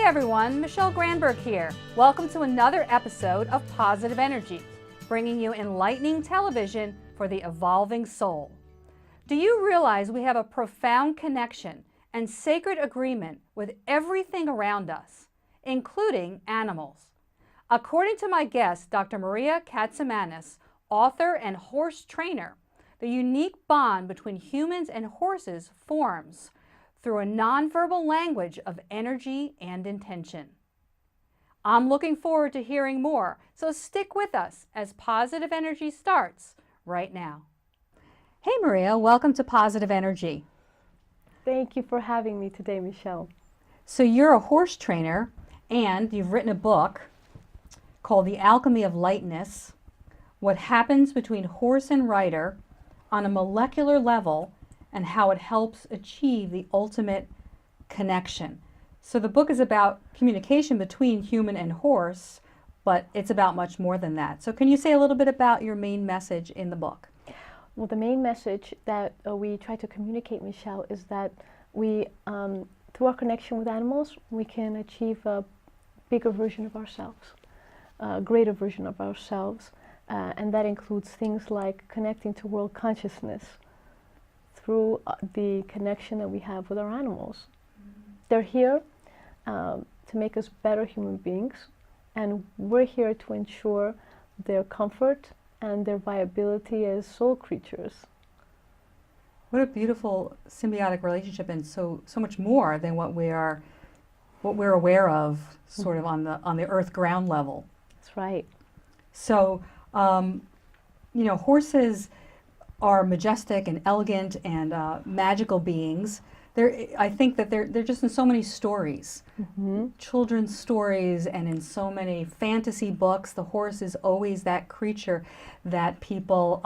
Everyone, Michelle Granberg here. Welcome to another episode of Positive Energy, bringing you enlightening television for the evolving soul. Do you realize we have a profound connection and sacred agreement with everything around us, including animals? According to my guest, Dr. Maria Katsamanis, author and horse trainer, the unique bond between humans and horses forms through a nonverbal language of energy and intention. I'm looking forward to hearing more, so stick with us as Positive Energy starts right now. Hey Maria, welcome to Positive Energy. Thank you for having me today, Michelle. So you're a horse trainer and you've written a book called The Alchemy of Lightness, What Happens Between Horse and Rider on a Molecular Level and how it helps achieve the ultimate connection. So the book is about communication between human and horse, but it's about much more than that. So can you say a little bit about your main message in the book? Well, the main message that we try to communicate, Michelle, is that we, through our connection with animals, we can achieve a bigger version of ourselves, a greater version of ourselves, and that includes things like connecting to world consciousness, through the connection that we have with our animals. They're here to make us better human beings, and we're here to ensure their comfort and their viability as soul creatures. What a beautiful symbiotic relationship, and so much more than what we're aware of, sort of on the earth ground level. That's right. So, horses are majestic and elegant and magical beings. I think that they're just in so many stories, children's stories, and in so many fantasy books. The horse is always that creature that people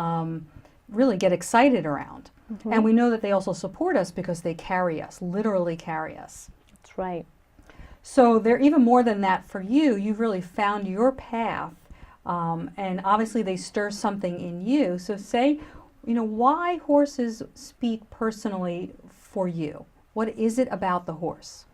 really get excited around. And we know that they also support us because they carry us, literally carry us. That's right. So they're even more than that for you. You've really found your path, and obviously they stir something in you. So say, why horses speak personally for you? What is it about the horse?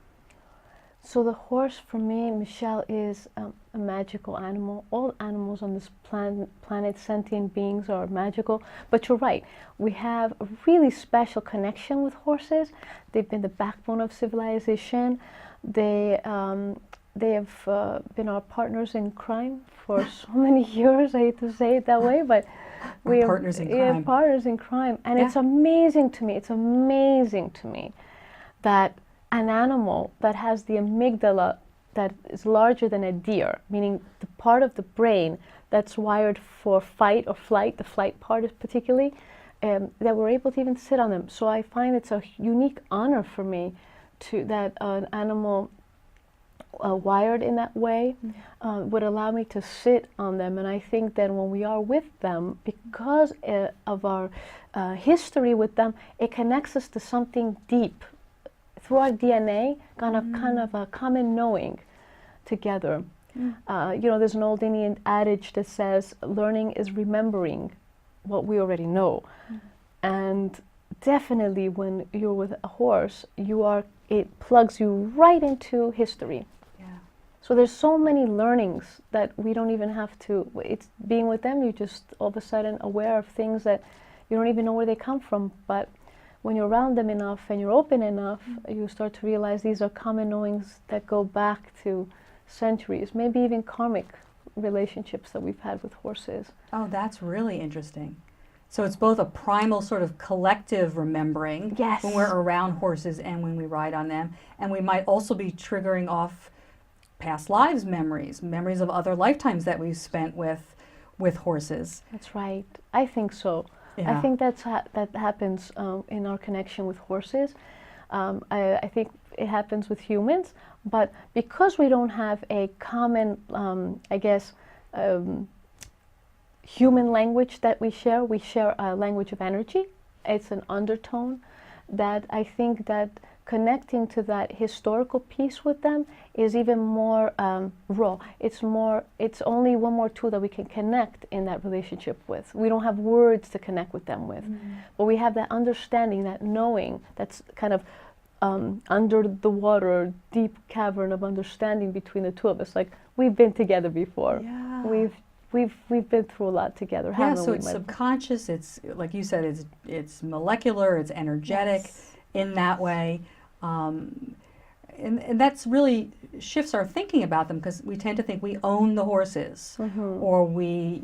So the horse, for me, Michelle, is a magical animal. All animals on this planet, sentient beings, are magical. But you're right, we have a really special connection with horses. They've been the backbone of civilization. They have been our partners in crime for so many years. I hate to say it that way, but we are partners in crime. And it's amazing to me, that an animal that has the amygdala that is larger than a deer, meaning the part of the brain that's wired for fight or flight, the flight part is particularly, that we're able to even sit on them. So I find it's a unique honor for me that an animal wired in that way would allow me to sit on them. And I think that when we are with them, because of our history with them, it connects us to something deep through our DNA, kind of a common knowing together. There's an old Indian adage that says learning is remembering what we already know. And definitely when you're with a horse, it plugs you right into history. So there's so many learnings that we don't even have to, it's being with them, you're just all of a sudden aware of things that you don't even know where they come from. But when you're around them enough and you're open enough, you start to realize these are common knowings that go back to centuries, maybe even karmic relationships that we've had with horses. Oh, that's really interesting. So it's both a primal sort of collective remembering when we're around horses and when we ride on them, and we might also be triggering off past lives memories of other lifetimes that we've spent with horses. That's right. I think so. Yeah. I think that happens in our connection with horses. I think it happens with humans, but because we don't have a common, human language that we share a language of energy, it's an undertone that I think that connecting to that historical piece with them is even more raw. It's only one more tool that we can connect in that relationship with. We don't have words to connect with them with, but we have that understanding, that knowing, that's kind of under the water, deep cavern of understanding between the two of us. Like, we've been together before. Yeah. We've been through a lot together, haven't we? Yeah, so it's subconscious, it's, like you said, it's molecular, it's energetic. Yes. In that way. And that's really shifts our thinking about them, because we tend to think we own the horses, or we,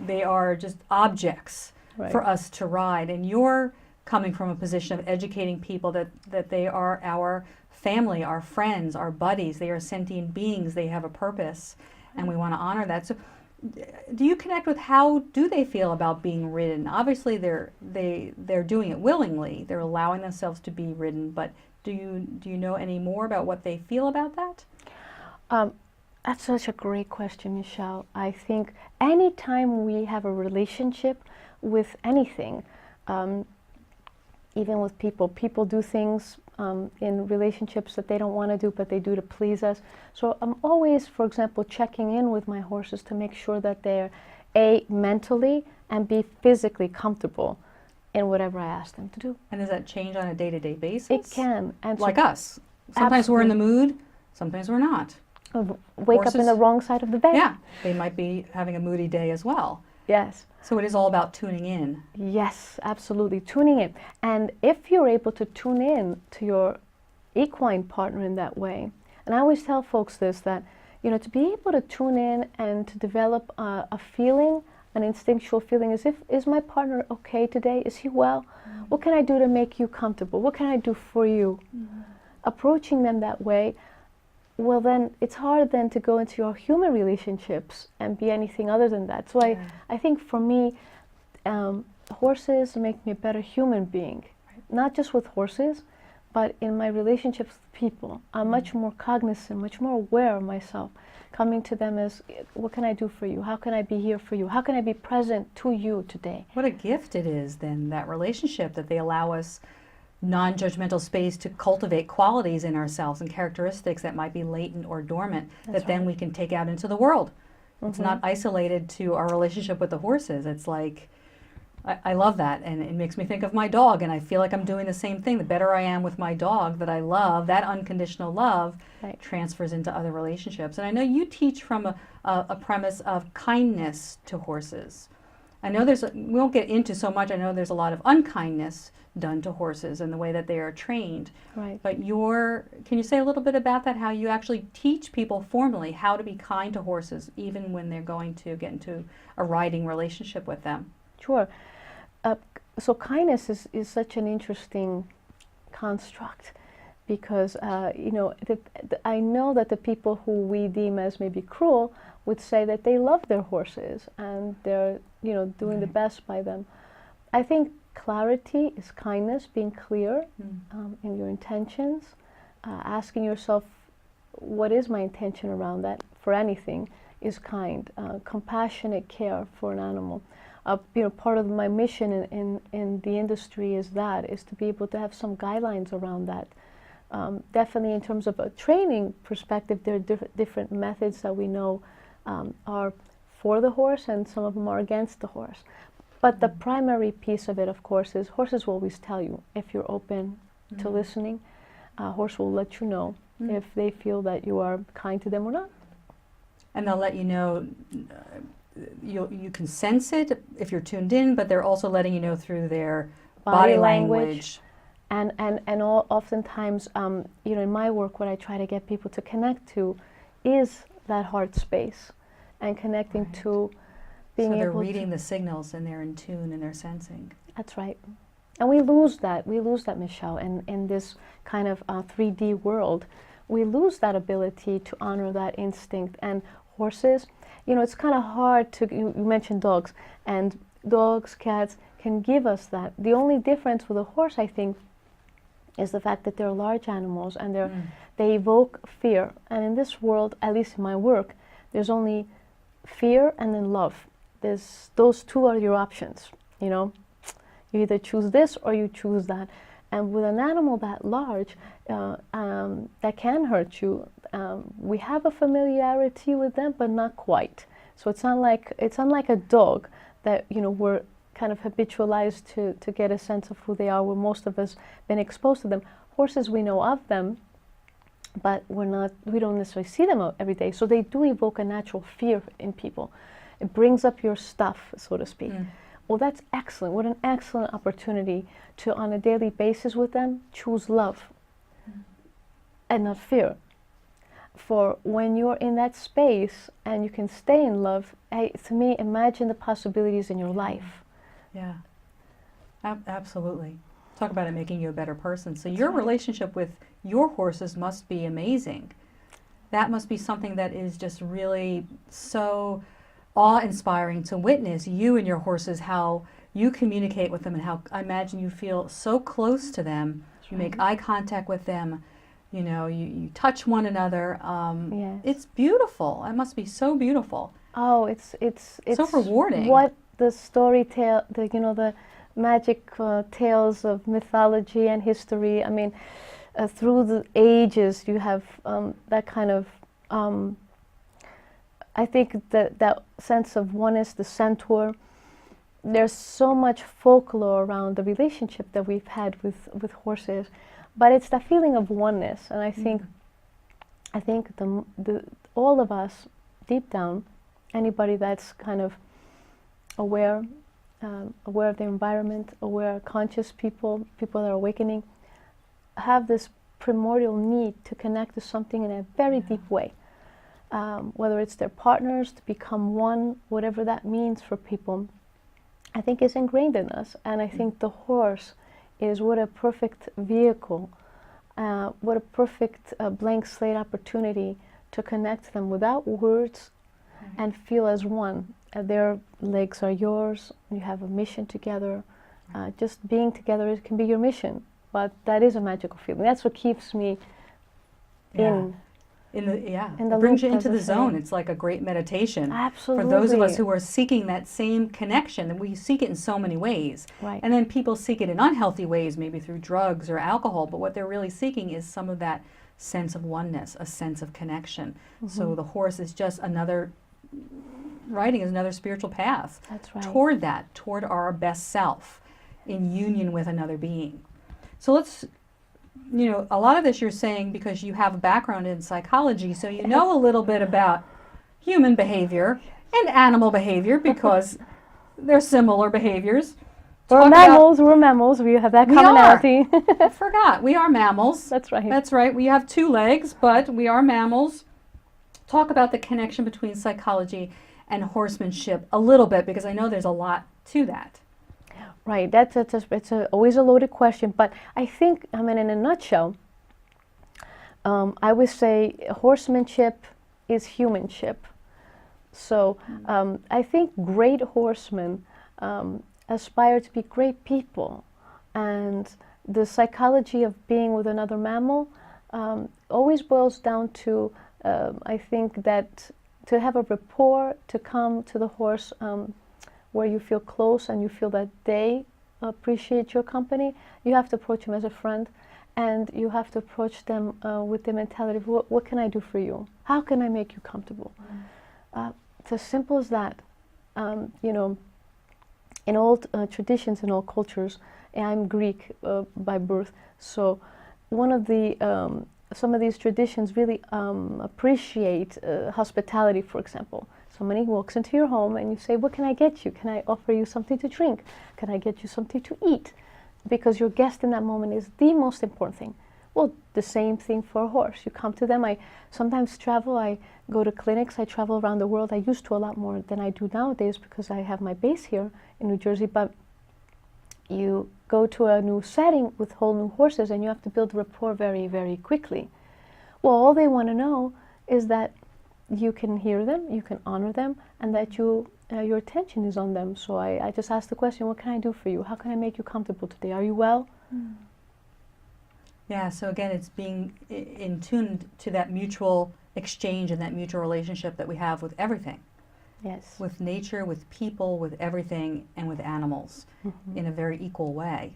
they are just objects for us to ride. And you're coming from a position of educating people that they are our family, our friends, our buddies. They are sentient beings. They have a purpose, and we want to honor that. So do you connect with how do they feel about being ridden? Obviously, they're doing it willingly. They're allowing themselves to be ridden. But do you know any more about what they feel about that? That's such a great question, Michelle. I think anytime we have a relationship with anything, even with people do things in relationships that they don't want to do, but they do to please us. So I'm always, for example, checking in with my horses to make sure that they're A, mentally, and B, physically comfortable in whatever I ask them to do. And does that change on a day-to-day basis? It can. And like us. Sometimes we're in the mood, sometimes we're not. Wake up in the wrong side of the bed. Yeah, they might be having a moody day as well. Yes. So it is all about tuning in. Yes, absolutely, tuning in. And if you're able to tune in to your equine partner in that way, and I always tell folks this, that, to be able to tune in and to develop a feeling, an instinctual feeling, as if, is my partner okay today? Is he well? What can I do to make you comfortable? What can I do for you? Approaching them that way, well, then it's hard then to go into your human relationships and be anything other than that. So I think for me, horses make me a better human being. Not just with horses, but in my relationships with people. I'm much more cognizant, much more aware of myself, coming to them as, what can I do for you? How can I be here for you? How can I be present to you today? What a gift it is then, that relationship, that they allow us non-judgmental space to cultivate qualities in ourselves and characteristics that might be latent or dormant, that then we can take out into the world. It's not isolated to our relationship with the horses. It's like, I love that, and it makes me think of my dog, and I feel like I'm doing the same thing. The better I am with my dog that I love, that unconditional love transfers into other relationships. And I know you teach from a premise of kindness to horses. I know we won't get into so much, I know there's a lot of unkindness done to horses and the way that they are trained. Right. But can you say a little bit about that, how you actually teach people formally how to be kind to horses, even when they're going to get into a riding relationship with them? Sure. So kindness is such an interesting construct, because I know that the people who we deem as maybe cruel would say that they love their horses and they're doing the best by them. I think clarity is kindness, being clear in your intentions, asking yourself, what is my intention around that for anything, is kind. Compassionate care for an animal. Part of my mission in the industry is to be able to have some guidelines around that. Definitely in terms of a training perspective, there are different methods that we know are for the horse, and some of them are against the horse. But the primary piece of it, of course, is horses will always tell you if you're open to listening. Horse will let you know if they feel that you are kind to them or not. And they'll let you know, you can sense it if you're tuned in, but they're also letting you know through their body language. And oftentimes, in my work, what I try to get people to connect to is that heart space, and connecting to being able to... So they're reading the signals, and they're in tune, and they're sensing. That's right. And we lose that, Michelle, in this kind of 3D world. We lose that ability to honor that instinct. And horses, it's kind of hard to... You mentioned dogs, and dogs, cats can give us that. The only difference with a horse, I think, is the fact that they're large animals, and they evoke fear. And in this world, at least in my work, there's only fear and then love. Those two are your options. You You either choose this or you choose that. And with an animal that large, that can hurt you, we have a familiarity with them, but not quite. So it's unlike a dog that, you know, we're kind of habitualized to get a sense of who they are, where most of us been exposed to them. Horses, we know of them, but we don't necessarily see them every day. So they do evoke a natural fear in people. It brings up your stuff, so to speak. Well, that's excellent. What an excellent opportunity to, on a daily basis with them, choose love and not fear. For when you're in that space and you can stay in love, to me, imagine the possibilities in your life. Yeah, absolutely. Talk about it making you a better person. So your relationship with your horses must be amazing. That must be something that is just really so awe-inspiring to witness, you and your horses, how you communicate with them, and how I imagine you feel so close to them. You make eye contact with them, you know, you touch one another. Yes. It's beautiful. It must be so beautiful. Oh, it's so rewarding. What the story tale, the magic tales of mythology and history. I mean, through the ages, you have that kind of. I think that sense of oneness, the centaur. There's so much folklore around the relationship that we've had with horses, but it's the feeling of oneness, and I think all of us deep down, anybody that's kind of aware of their environment, aware, conscious people that are awakening, have this primordial need to connect to something in a very deep way. Whether it's their partners, to become one, whatever that means for people, I think is ingrained in us. And I think the horse is what a perfect vehicle, what a perfect blank slate opportunity to connect to them without words and feel as one. Their legs are yours, you have a mission together. Just being together, it can be your mission, but that is a magical feeling. That's what keeps me in it brings you into the zone. It's like a great meditation. Absolutely. For those of us who are seeking that same connection, and we seek it in so many ways. Right. And then people seek it in unhealthy ways, maybe through drugs or alcohol, but what they're really seeking is some of that sense of oneness, a sense of connection. So the horse is just riding is another spiritual path. That's right. Toward our best self in union with another being. So let's, a lot of this you're saying because you have a background in psychology, so you know a little bit about human behavior and animal behavior because they're similar behaviors. We're mammals. We have that commonality. I forgot. We are mammals. That's right. That's right. We have 2 legs, but we are mammals. Talk about the connection between psychology and horsemanship a little bit, because I know there's a lot to that. Right. It's always a loaded question, but I think, in a nutshell, I would say horsemanship is humanship. So I think great horsemen aspire to be great people, and the psychology of being with another mammal always boils down to, I think that to have a rapport, to come to the horse where you feel close and you feel that they appreciate your company, you have to approach them as a friend, and you have to approach them with the mentality of what can I do for you? How can I make you comfortable? It's as simple as that. In old traditions, in all cultures, I'm Greek by birth, so some of these traditions really appreciate hospitality, for example. Somebody walks into your home and you say, what can I get you? Can I offer you something to drink? Can I get you something to eat? Because your guest in that moment is the most important thing. Well, the same thing for a horse. You come to them. I sometimes travel. I go to clinics. I travel around the world. I used to a lot more than I do nowadays because I have my base here in New Jersey. But you go to a new setting with whole new horses and you have to build rapport very, very quickly. Well, all they want to know is that you can hear them, you can honor them, and that your attention is on them. So I just ask the question, what can I do for you? How can I make you comfortable today? Are you well? Yeah, so again, it's being in tune to that mutual exchange and that mutual relationship that we have with everything. Yes. with nature, with people, with everything, and with animals in a very equal way.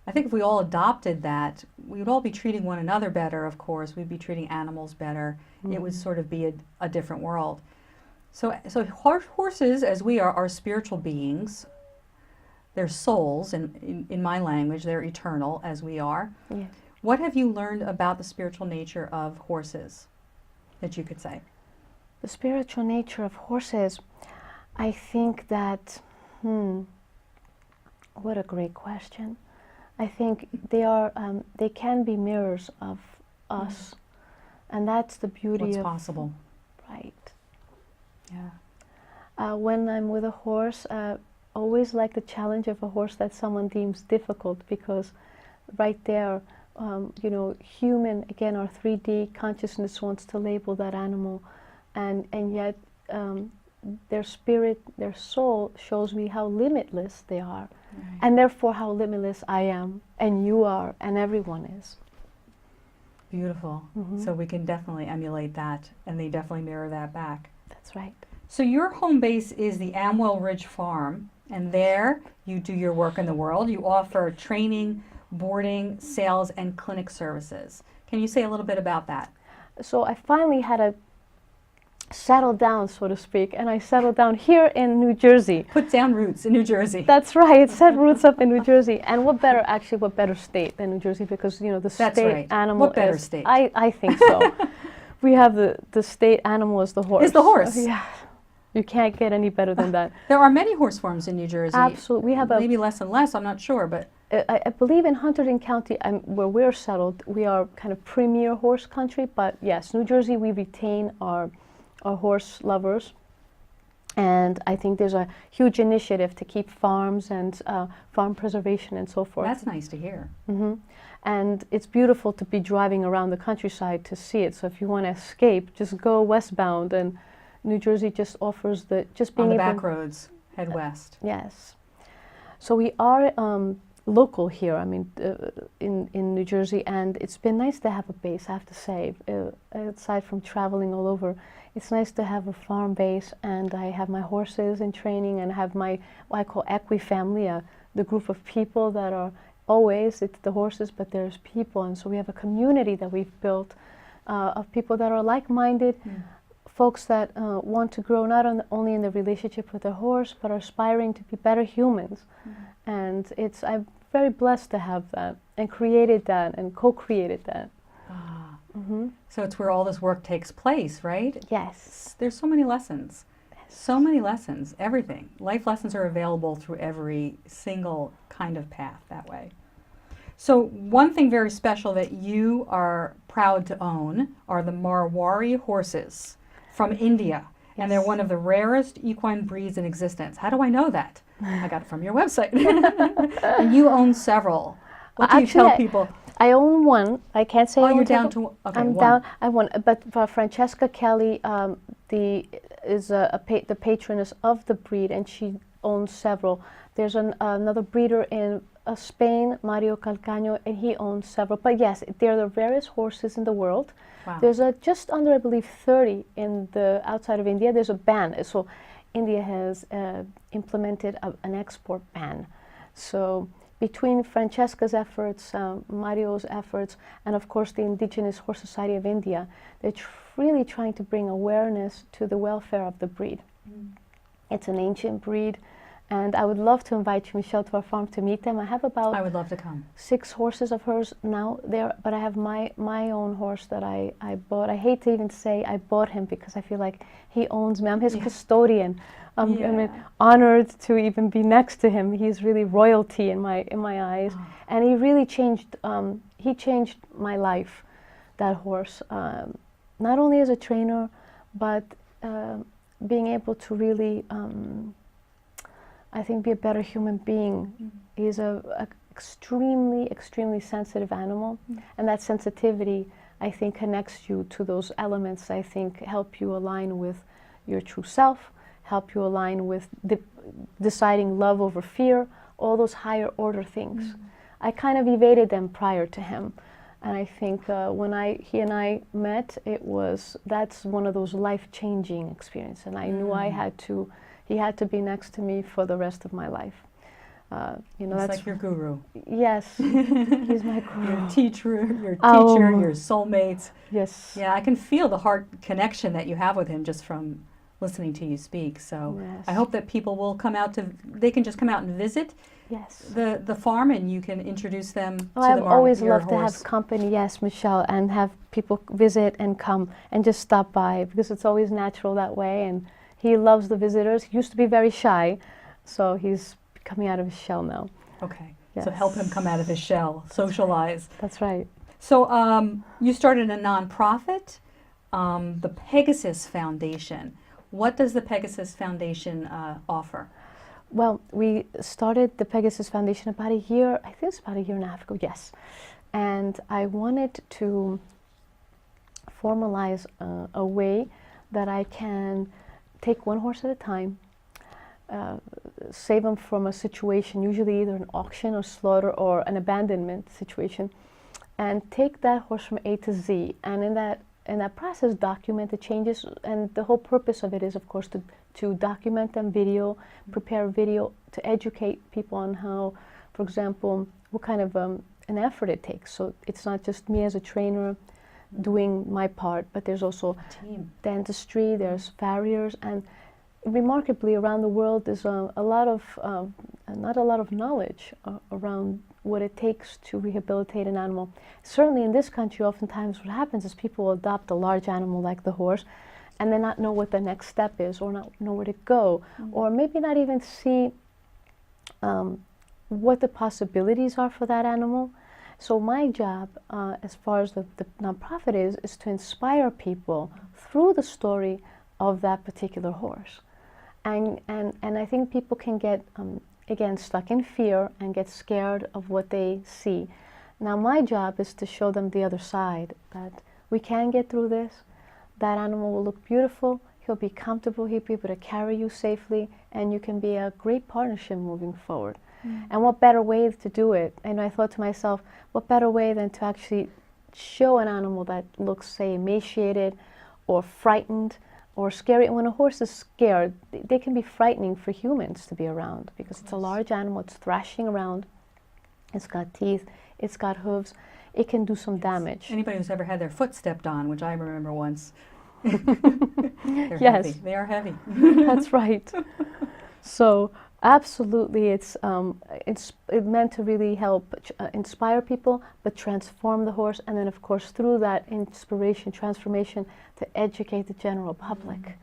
I think if we all adopted that, we would all be treating one another better, of course. We'd be treating animals better. It would sort of be a different world. So horses, as we are spiritual beings. They're souls, and in my language, they're eternal, as we are. Yeah. What have you learned about the spiritual nature of horses that you could say? The spiritual nature of horses, I think that, what a great question. I think they can be mirrors of us, and that's the beauty What's of possible. Right. Yeah. When I'm with a horse, always like the challenge of a horse that someone deems difficult, because right there, you know, human, again, our 3D consciousness wants to label that animal, and yet their spirit, their soul shows me how limitless they are, and therefore how limitless I am, and you are, and everyone is. Beautiful. So we can definitely emulate that, and they definitely mirror that back. That's right. So your home base is the Amwell Ridge Farm, and there you do your work in the world. You offer training, boarding, sales, and clinic services. Can you say a little bit about that? So I finally had to settle down, so to speak, and I settled down here in New Jersey. Put down roots in New Jersey. That's right, set roots up in New Jersey. And what better state than New Jersey, because, you know, the That's state right. animal What better is, state? I think so. We have the state animal is the horse. Is the horse. Yeah. You can't get any better than that. There are many horse farms in New Jersey. Absolutely. We have maybe less and less, I'm not sure, but I believe in Hunterdon County, where we're settled, we are kind of premier horse country, but yes, New Jersey, we retain our horse lovers, and I think there's a huge initiative to keep farms and farm preservation and so forth. That's nice to hear. And it's beautiful to be driving around the countryside to see it, so if you want to escape, just go westbound, and New Jersey just offers just being on the able, back roads, head west. Yes. So we are local here, I mean, in New Jersey, and it's been nice to have a base, I have to say. Aside from traveling all over, it's nice to have a farm base, and I have my horses in training, and I have my, what I call family, the group of people that are always, it's the horses, but there's people, and so we have a community that we've built of people that are like-minded, folks that want to grow not only in the relationship with their horse, but are aspiring to be better humans. And I'm very blessed to have that, and created that, and co-created that. So it's where all this work takes place, right? Yes. There's so many lessons. So many lessons, everything. Life lessons are available through every single kind of path that way. So one thing very special that you are proud to own are the Marwari horses from India. And they're one of the rarest equine breeds in existence. How do I know that? I got it from your website. And you own several. What do you tell people? I own one. I can't say I own you're down to, okay, I'm one. down. I won, but Francesca Kelly is the patroness of the breed, and she owns several. There's another breeder in Spain, Mario Calcaño, and he owns several. But yes, they're the rarest horses in the world. Wow. There's just under, I believe, 30 in the outside of India. There's a ban. So India has implemented an export ban. So between Francesca's efforts, Mario's efforts, and of course the Indigenous Horse Society of India, they're really trying to bring awareness to the welfare of the breed. It's an ancient breed, and I would love to invite you, Michelle, to our farm to meet them. I have about I would love to come. 6 horses of hers now there, but I have my own horse that I bought. I hate to even say I bought him, because I feel like he owns me. I'm his custodian. I mean, honored to even be next to him. He's really royalty in my eyes, and he really changed. He changed my life, that horse. Not only as a trainer, but being able to really, I think, be a better human being. He's a extremely sensitive animal, and that sensitivity, I think, connects you to those elements. I think help you align with your true self. Help you align with deciding love over fear, all those higher order things. I kind of evaded them prior to him. And I think when he and I met, that's one of those life-changing experiences. And I knew he had to be next to me for the rest of my life. You know, that's like your guru. Yes, he's my guru. Your teacher, your soulmate. Yes. Yeah, I can feel the heart connection that you have with him just from listening to you speak. So yes. I hope that people will come out they can just come out and visit the farm, and you can introduce them to I've always loved to horse. have company, yes, Michelle, and have people visit and come and just stop by, because it's always natural that way. And he loves the visitors. He used to be very shy, so he's coming out of his shell now. Okay, yes. So help him come out of his shell, socialize. That's right. So you started a nonprofit, the Pegasus Foundation. What does the Pegasus Foundation offer? Well, we started the Pegasus Foundation about a year, I think it's about a year and a half ago, yes. And I wanted to formalize a way that I can take one horse at a time, save them from a situation, usually either an auction or slaughter or an abandonment situation, and take that horse from A to Z. And in that process, document the changes. And the whole purpose of it is, of course, to document them, prepare video to educate people on how, for example, what kind of an effort it takes. So it's not just me as a trainer doing my part, but there's also dentistry, there's farriers, and remarkably around the world there's not a lot of knowledge around what it takes to rehabilitate an animal. Certainly in this country, oftentimes what happens is people will adopt a large animal like the horse and then not know what the next step is, or not know where to go, or maybe not even see what the possibilities are for that animal. So my job, as far as the nonprofit is to inspire people through the story of that particular horse. And I think people can get, again, stuck in fear and get scared of what they see. Now my job is to show them the other side, that we can get through this. That animal will look beautiful, he'll be comfortable, he'll be able to carry you safely, and you can be a great partnership moving forward. And what better way to do it? And I thought to myself, what better way than to actually show an animal that looks, say, emaciated or frightened or scary. And when a horse is scared, they can be frightening for humans to be around, because it's a large animal, it's thrashing around, it's got teeth, it's got hooves, it can do some damage. Anybody who's ever had their foot stepped on, which I remember once, they're yes. heavy. They are heavy. That's right. So absolutely, it's meant to really help inspire people, but transform the horse, and then of course through that inspiration, transformation, to educate the general public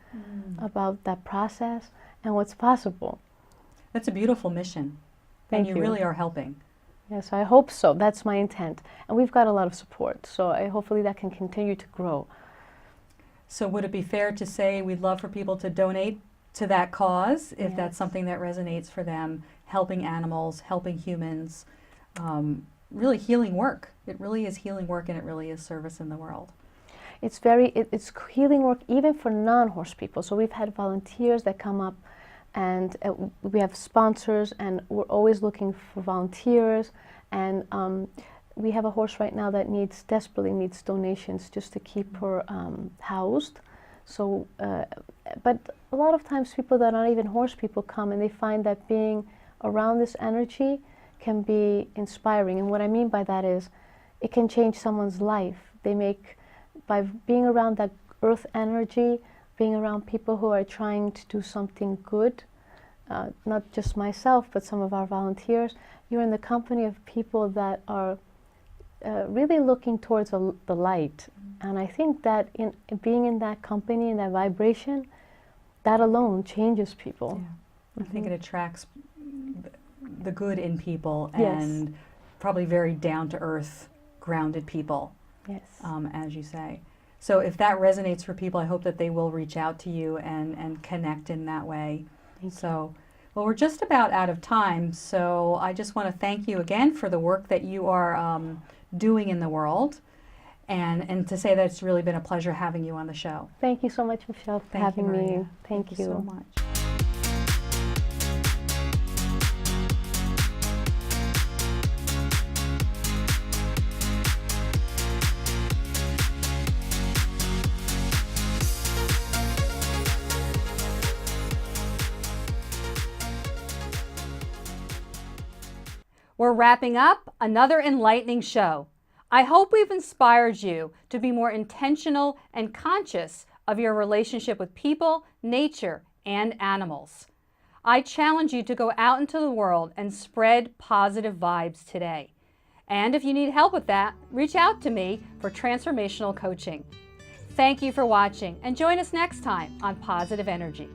about that process and what's possible. That's a beautiful mission. Thank and you. You really are helping. Yes, I hope so. That's my intent. And we've got a lot of support, so hopefully that can continue to grow. So would it be fair to say we'd love for people to donate to that cause, if that's something that resonates for them, helping animals, helping humans, really healing work. It really is healing work, and it really is service in the world. It's it's healing work even for non-horse people. So we've had volunteers that come up, and we have sponsors, and we're always looking for volunteers. And we have a horse right now that desperately needs donations just to keep her housed. So, but a lot of times people that aren't even horse people come, and they find that being around this energy can be inspiring. And what I mean by that is it can change someone's life. By being around that earth energy, being around people who are trying to do something good, not just myself, but some of our volunteers, you're in the company of people that are really looking towards the light. And I think that in being in that company, in that vibration, that alone changes people. Yeah. I think it attracts the good in people, and probably very down-to-earth, grounded people, as you say. So if that resonates for people, I hope that they will reach out to you and connect in that way. So, well, we're just about out of time, so I just want to thank you again for the work that you are doing in the world, and to say that it's really been a pleasure having you on the show. Thank you so much, Michelle, for having me. Thank you so much. We're wrapping up another enlightening show. I hope we've inspired you to be more intentional and conscious of your relationship with people, nature, and animals. I challenge you to go out into the world and spread positive vibes today. And if you need help with that, reach out to me for transformational coaching. Thank you for watching, and join us next time on Positive Energy.